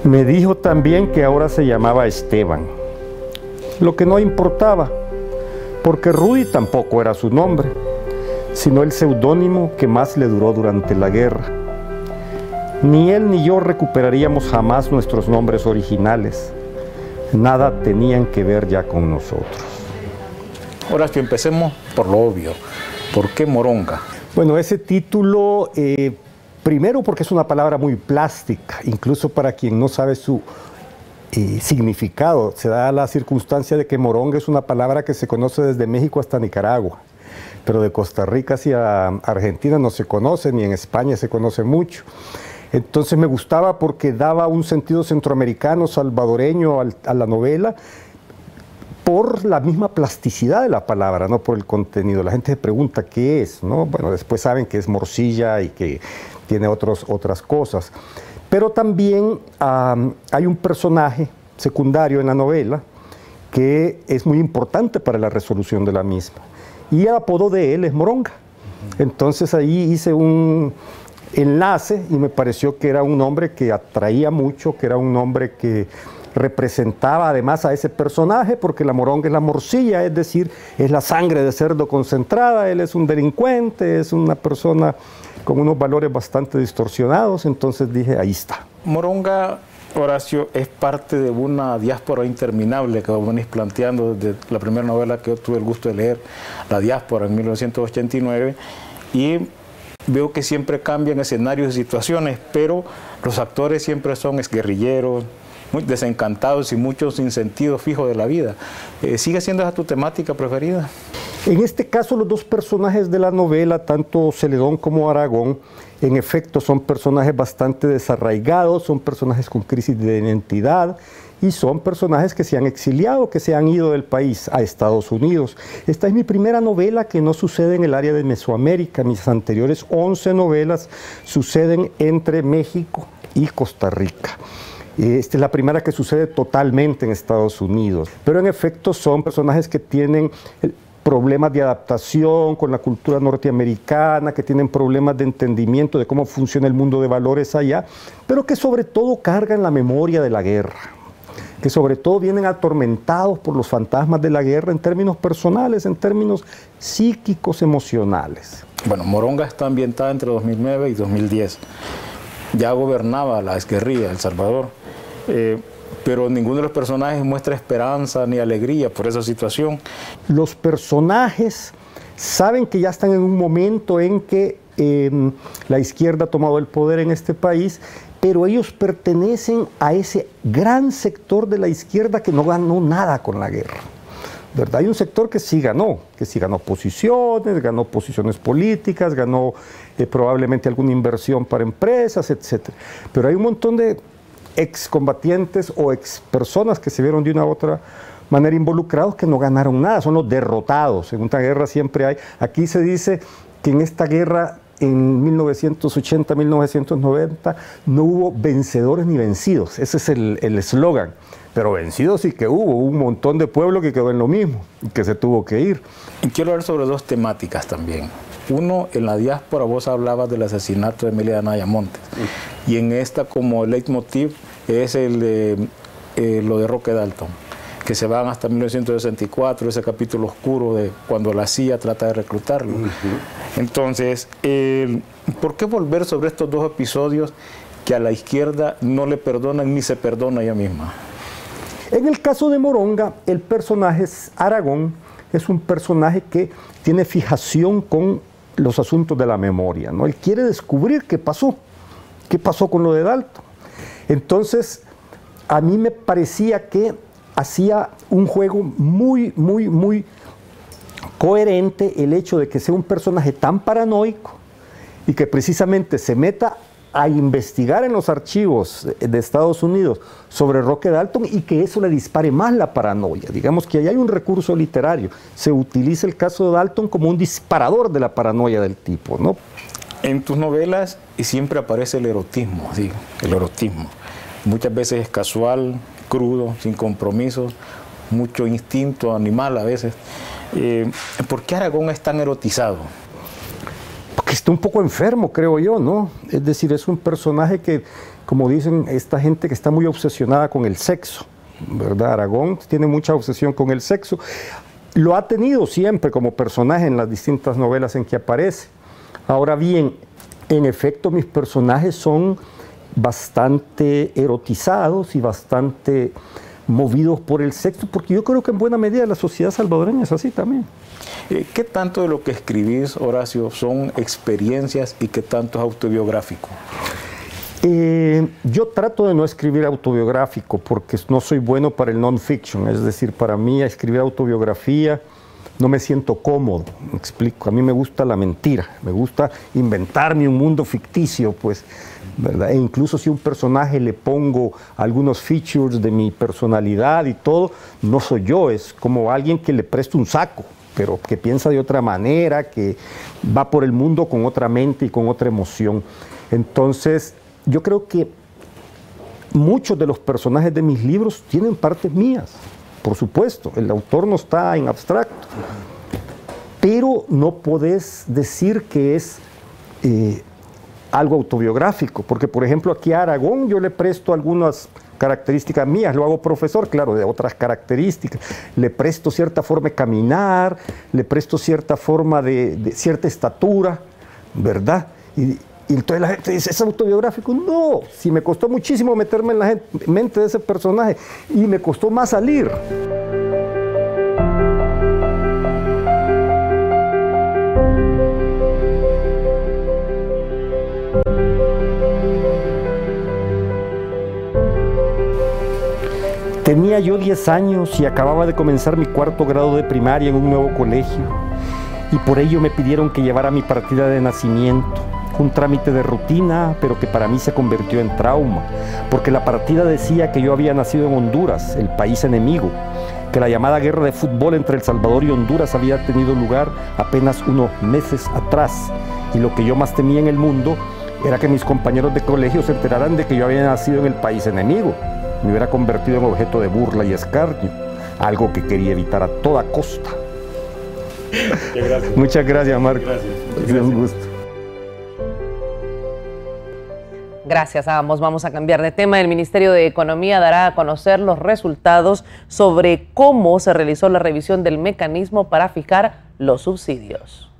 Me dijo también que ahora se llamaba Esteban, lo que no importaba, porque Rudy tampoco era su nombre, sino el seudónimo que más le duró durante la guerra. Ni él ni yo recuperaríamos jamás nuestros nombres originales. Nada tenían que ver ya con nosotros. Horacio, empecemos por lo obvio. ¿Por qué Moronga? Bueno, ese título, primero porque es una palabra muy plástica, incluso para quien no sabe su significado. Se da la circunstancia de que Moronga es una palabra que se conoce desde México hasta Nicaragua, pero de Costa Rica hacia Argentina no se conoce, ni en España se conoce mucho. Entonces me gustaba porque daba un sentido centroamericano, salvadoreño a la novela, por la misma plasticidad de la palabra, no por el contenido. La gente se pregunta qué es, ¿no? Bueno, después saben que es morcilla y que tiene otras cosas. Pero también hay un personaje secundario en la novela que es muy importante para la resolución de la misma. Y el apodo de él es Moronga. Entonces ahí hice un enlace y me pareció que era un nombre que atraía mucho, que era un nombre que representaba además a ese personaje, porque la moronga es la morcilla, es decir, es la sangre de cerdo concentrada. Él es un delincuente, es una persona con unos valores bastante distorsionados. Entonces dije, ahí está. Moronga, Horacio, es parte de una diáspora interminable que vos venís planteando desde la primera novela que yo tuve el gusto de leer, La Diáspora, en 1989, y veo que siempre cambian escenarios y situaciones, pero los actores siempre son exguerrilleros, muy desencantados y muchos sin sentido fijo de la vida. ¿Sigue siendo esa tu temática preferida? En este caso, los dos personajes de la novela, tanto Celedón como Aragón, en efecto son personajes bastante desarraigados, son personajes con crisis de identidad y son personajes que se han exiliado, que se han ido del país a Estados Unidos. Esta es mi primera novela que no sucede en el área de Mesoamérica. Mis anteriores 11 novelas suceden entre México y Costa Rica. Esta es la primera que sucede totalmente en Estados Unidos. Pero en efecto son personajes que tienen problemas de adaptación con la cultura norteamericana, que tienen problemas de entendimiento de cómo funciona el mundo de valores allá, pero que sobre todo cargan la memoria de la guerra, que sobre todo vienen atormentados por los fantasmas de la guerra en términos personales, en términos psíquicos, emocionales. Bueno, Moronga está ambientada entre 2009 y 2010. Ya gobernaba la exguerrilla El Salvador, pero ninguno de los personajes muestra esperanza ni alegría por esa situación. Los personajes saben que ya están en un momento en que la izquierda ha tomado el poder en este país, pero ellos pertenecen a ese gran sector de la izquierda que no ganó nada con la guerra, ¿verdad? Hay un sector que sí ganó posiciones políticas, ganó probablemente alguna inversión para empresas, etc. Pero hay un montón de excombatientes o ex personas que se vieron de una u otra manera involucrados que no ganaron nada, son los derrotados. En una guerra siempre hay, aquí se dice que en esta guerra en 1980-1990 no hubo vencedores ni vencidos, ese es el eslogan, pero vencidos sí que hubo un montón de pueblo que quedó en lo mismo, que se tuvo que ir. Y quiero hablar sobre dos temáticas también. Uno, en La Diáspora vos hablabas del asesinato de Emilia Anaya Montes, y en esta como leitmotiv es lo de Roque Dalton, que se van hasta 1964, ese capítulo oscuro de cuando la CIA trata de reclutarlo. Entonces, ¿por qué volver sobre estos dos episodios que a la izquierda no le perdonan ni se perdona ella misma? En el caso de Moronga, el personaje Aragón es un personaje que tiene fijación con los asuntos de la memoria, ¿no? Él quiere descubrir qué pasó con lo de Dalton. Entonces, a mí me parecía que hacía un juego muy coherente el hecho de que sea un personaje tan paranoico y que precisamente se meta a investigar en los archivos de Estados Unidos sobre Roque Dalton y que eso le dispare más la paranoia. Digamos que ahí hay un recurso literario. Se utiliza el caso de Dalton como un disparador de la paranoia del tipo, ¿no? En tus novelas siempre aparece el erotismo, sí, el erotismo. Muchas veces es casual, crudo, sin compromisos, mucho instinto animal a veces. ¿Por qué Aragón es tan erotizado? porque está un poco enfermo, creo yo, ¿no? Es decir, es un personaje que, como dicen esta gente que está muy obsesionada con el sexo, ¿verdad? Aragón tiene mucha obsesión con el sexo. Lo ha tenido siempre como personaje en las distintas novelas en que aparece. Ahora bien, en efecto, mis personajes son bastante erotizados y bastante movidos por el sexo, porque yo creo que en buena medida la sociedad salvadoreña es así también. ¿Qué tanto de lo que escribís, Horacio, son experiencias y qué tanto es autobiográfico? Yo trato de no escribir autobiográfico porque no soy bueno para el non-fiction, es decir, para mí escribir autobiografía no me siento cómodo, me explico. A mí me gusta la mentira, me gusta inventarme un mundo ficticio, pues, ¿verdad? E incluso si a un personaje le pongo algunos features de mi personalidad y todo, no soy yo, es como alguien que le presto un saco, pero que piensa de otra manera, que va por el mundo con otra mente y con otra emoción. Entonces, yo creo que muchos de los personajes de mis libros tienen partes mías. Por supuesto, el autor no está en abstracto, pero no podés decir que es algo autobiográfico, porque por ejemplo aquí a Aragón yo le presto algunas características mías, lo hago profesor, claro, de otras características, le presto cierta forma de caminar, le presto cierta forma de cierta estatura, ¿verdad? Y entonces la gente dice, ¿es autobiográfico? No, si me costó muchísimo meterme en la mente de ese personaje y me costó más salir. Tenía yo 10 años y acababa de comenzar mi 4º grado de primaria en un nuevo colegio y por ello me pidieron que llevara mi partida de nacimiento. Un trámite de rutina, pero que para mí se convirtió en trauma, porque la partida decía que yo había nacido en Honduras, el país enemigo, que la llamada guerra de fútbol entre El Salvador y Honduras había tenido lugar apenas unos meses atrás, y lo que yo más temía en el mundo era que mis compañeros de colegio se enteraran de que yo había nacido en el país enemigo. Me hubiera convertido en objeto de burla y escarnio, algo que quería evitar a toda costa. Muchas gracias, Marco. Gracias. Es un gusto. Gracias a ambos. Vamos a cambiar de tema. El Ministerio de Economía dará a conocer los resultados sobre cómo se realizó la revisión del mecanismo para fijar los subsidios.